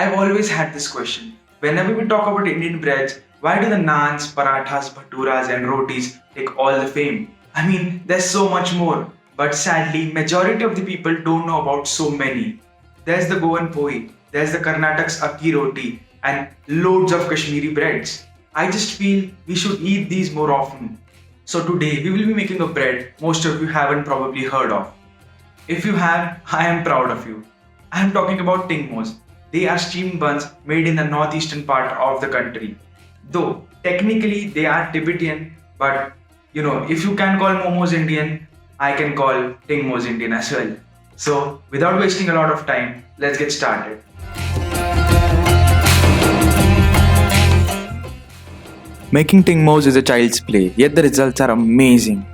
I've always had this question. Whenever we talk about Indian breads, why do the naans, parathas, bhaturas, and rotis take all the fame? I mean, there's so much more. But sadly, majority of the people don't know about so many. There's the Goan poi, there's the Karnatak's akki roti, and loads of Kashmiri breads. I just feel we should eat these more often. So today we will be making a bread most of you haven't probably heard of. If you have, I am proud of you. I am talking about Tingmos. They are steamed buns made in the northeastern part of the country. Though technically they are Tibetan, but if you can call momos Indian, I can call Tingmos Indian as well. So without wasting a lot of time, let's get started. Making tingmos is a child's play, yet the results are amazing.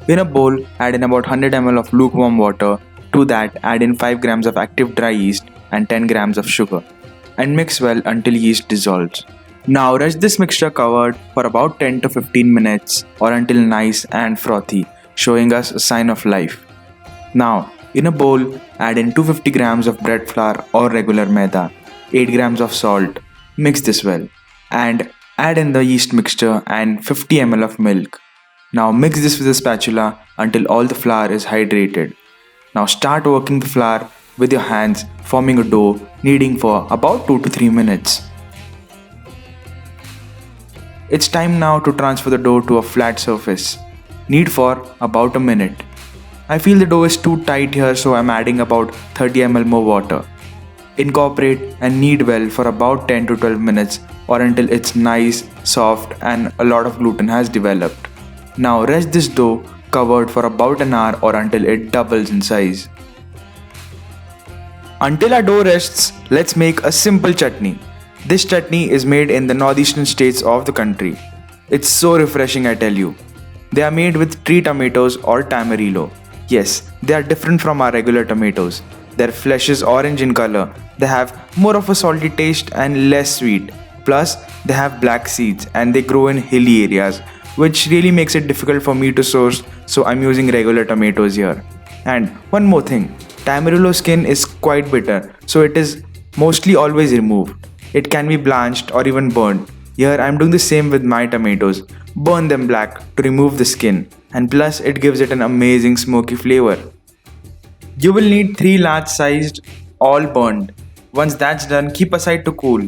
In a bowl, add in about 100 ml of lukewarm water. To that, add in 5 grams of active dry yeast and 10 grams of sugar, and mix well until yeast dissolves. Now rest this mixture covered for about 10 to 15 minutes or until nice and frothy, showing us a sign of life. Now, in a bowl, add in 250 grams of bread flour or regular maida, 8 grams of salt, mix this well, and add in the yeast mixture and 50 ml of milk. Now mix this with a spatula until all the flour is hydrated. Now start working the flour with your hands, forming a dough kneading for about 2 to 3 minutes. It's time now to transfer the dough to a flat surface. Knead for about a minute. I feel the dough is too tight here, so I'm adding about 30 ml more water. Incorporate and knead well for about 10 to 12 minutes or until it's nice, soft and a lot of gluten has developed. Now rest this dough covered for about an hour or until it doubles in size. Until our dough rests, let's make a simple chutney. This chutney is made in the northeastern states of the country. It's so refreshing, I tell you. They are made with tree tomatoes or tamarillo. Yes, they are different from our regular tomatoes. Their flesh is orange in color. They have more of a salty taste and less sweet. Plus, they have black seeds and they grow in hilly areas, which really makes it difficult for me to source, so I'm using regular tomatoes here. And one more thing, tamarillo skin is quite bitter, so it is mostly always removed. It can be blanched or even burned. Here I'm doing the same with my tomatoes. Burn them black to remove the skin, and plus it gives it an amazing smoky flavor. You will need 3 large sized, all burned. Once that's done, keep aside to cool.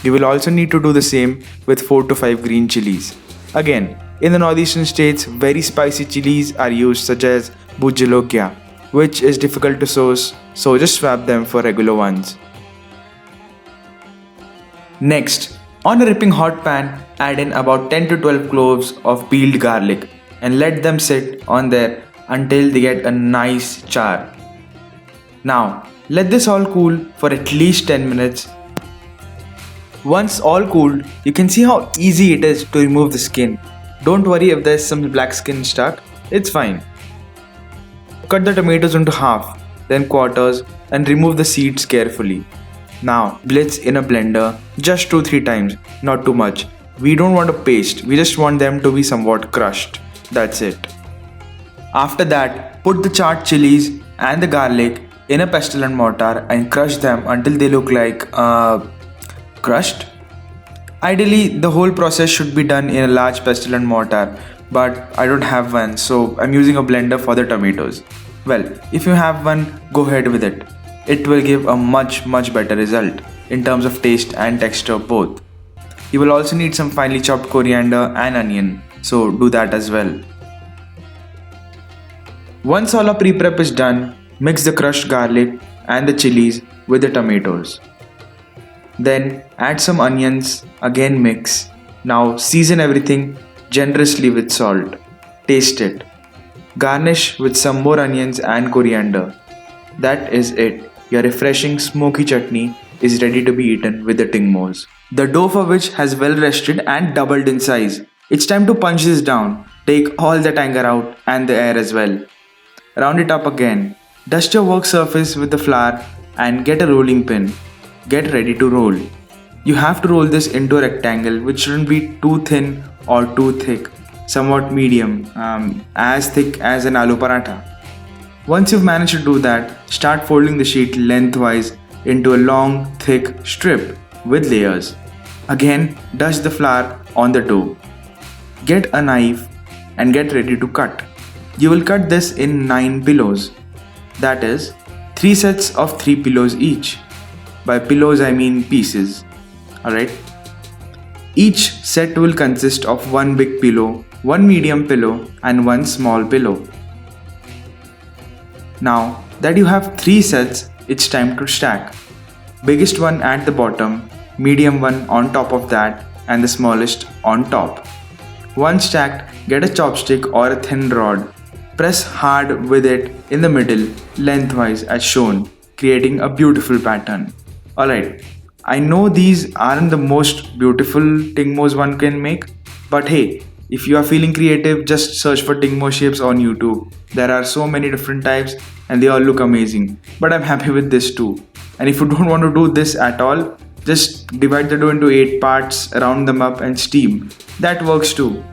You will also need to do the same with 4 to 5 green chilies. Again, in the northeastern states, very spicy chilies are used such as bujalokia, which is difficult to source, so just swap them for regular ones. Next, on a ripping hot pan, add in about 10 to 12 cloves of peeled garlic and let them sit on there until they get a nice char. Now, let this all cool for at least 10 minutes. Once all cooled, you can see how easy it is to remove the skin. Don't worry if there's some black skin stuck, it's fine. Cut the tomatoes into half, then quarters and remove the seeds carefully. Now blitz in a blender just 2-3 times, not too much. We don't want a paste, we just want them to be somewhat crushed. That's it. After that, put the charred chilies and the garlic in a pestle and mortar and crush them until they look like crushed. Ideally, the whole process should be done in a large pestle and mortar, but I don't have one, so I'm using a blender for the tomatoes. Well, if you have one, go ahead with it. It will give a much better result in terms of taste and texture both. You will also need some finely chopped coriander and onion, so do that as well. Once all our pre-prep is done, mix the crushed garlic and the chilies with the tomatoes. Then add some onions, again mix. Now season everything generously with salt. Taste it. Garnish with some more onions and coriander. That is it. Your refreshing smoky chutney is ready to be eaten with the tingmos. The dough for which has well rested and doubled in size. It's time to punch this down. Take all the anger out and the air as well. Round it up again. Dust your work surface with the flour and get a rolling pin. Get ready to roll. You have to roll this into a rectangle which shouldn't be too thin or too thick, somewhat medium, as thick as an aloo paratha. Once you've managed to do that, start folding the sheet lengthwise into a long, thick strip with layers. Again, dust the flour on the dough. Get a knife and get ready to cut. You will cut this in 9 pillows. That is, 3 sets of 3 pillows each. By pillows I mean pieces. Alright? Each set will consist of 1 big pillow, 1 medium pillow and 1 small pillow. Now that you have 3 sets, it's time to stack. Biggest one at the bottom, medium one on top of that and the smallest on top. Once stacked, get a chopstick or a thin rod. Press hard with it in the middle, lengthwise as shown, creating a beautiful pattern. Alright, I know these aren't the most beautiful tingmos one can make, but hey, if you are feeling creative, just search for tingmo shapes on YouTube. There are so many different types and they all look amazing. But I'm happy with this too. And if you don't want to do this at all, just divide the dough into 8 parts, round them up and steam. That works too.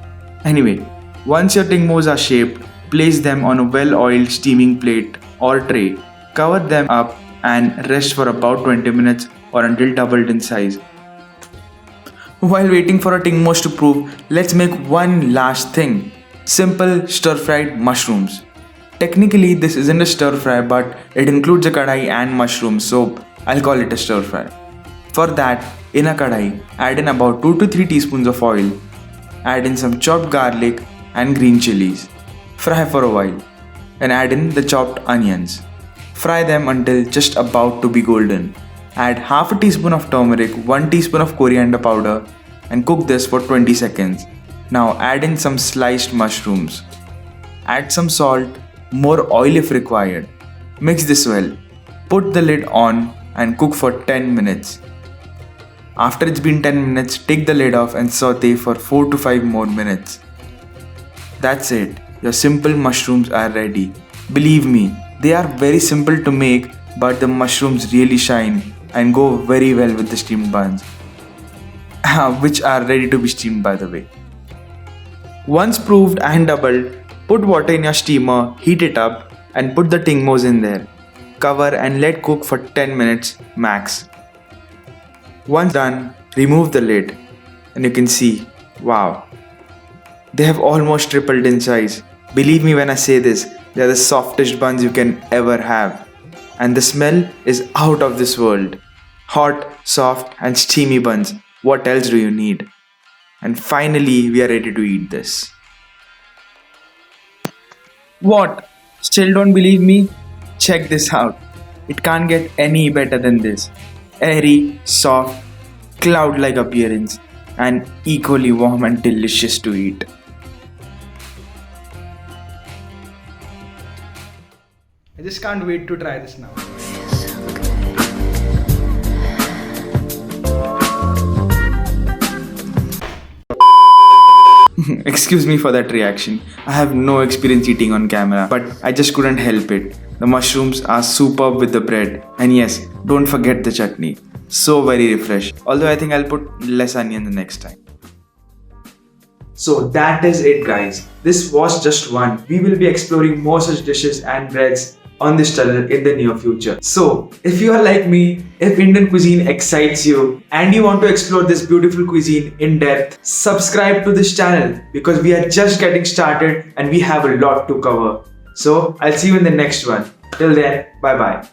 Anyway, once your tingmos are shaped, place them on a well-oiled steaming plate or tray. Cover them up and rest for about 20 minutes or until doubled in size. While waiting for our tingmos to prove, let's make one last thing. Simple stir-fried mushrooms. Technically this isn't a stir-fry, but it includes a kadai and mushrooms, so I'll call it a stir-fry. For that, in a kadai, add in about 2 to 3 teaspoons of oil. Add in some chopped garlic and green chilies. Fry for a while and add in the chopped onions. Fry them until just about to be golden. Add half a teaspoon of turmeric, 1 teaspoon of coriander powder and cook this for 20 seconds. Now add in some sliced mushrooms. Add some salt, more oil if required. Mix this well. Put the lid on and cook for 10 minutes. After it's been 10 minutes, take the lid off and saute for 4 to 5 more minutes. That's it. Your simple mushrooms are ready. Believe me, they are very simple to make, but the mushrooms really shine and go very well with the steamed buns, which are ready to be steamed by the way. Once proofed and doubled, put water in your steamer, heat it up and put the tingmos in there. Cover and let cook for 10 minutes max. Once done, remove the lid and you can see, wow, they have almost tripled in size. Believe me when I say this, they are the softest buns you can ever have. And the smell is out of this world. Hot, soft and steamy buns. What else do you need? And finally, we are ready to eat this. What? Still don't believe me? Check this out. It can't get any better than this. Airy, soft, cloud-like appearance and equally warm and delicious to eat. I just can't wait to try this now. Excuse me for that reaction. I have no experience eating on camera, but I just couldn't help it. The mushrooms are superb with the bread. And yes, don't forget the chutney. So very refreshing. Although I think I'll put less onion the next time. So that is it guys. This was just one. We will be exploring more such dishes and breads on this channel in the near future. So if you are like me, if Indian cuisine excites you and you want to explore this beautiful cuisine in depth, subscribe to this channel because we are just getting started and we have a lot to cover. So I'll see you in the next one. Till then, bye bye.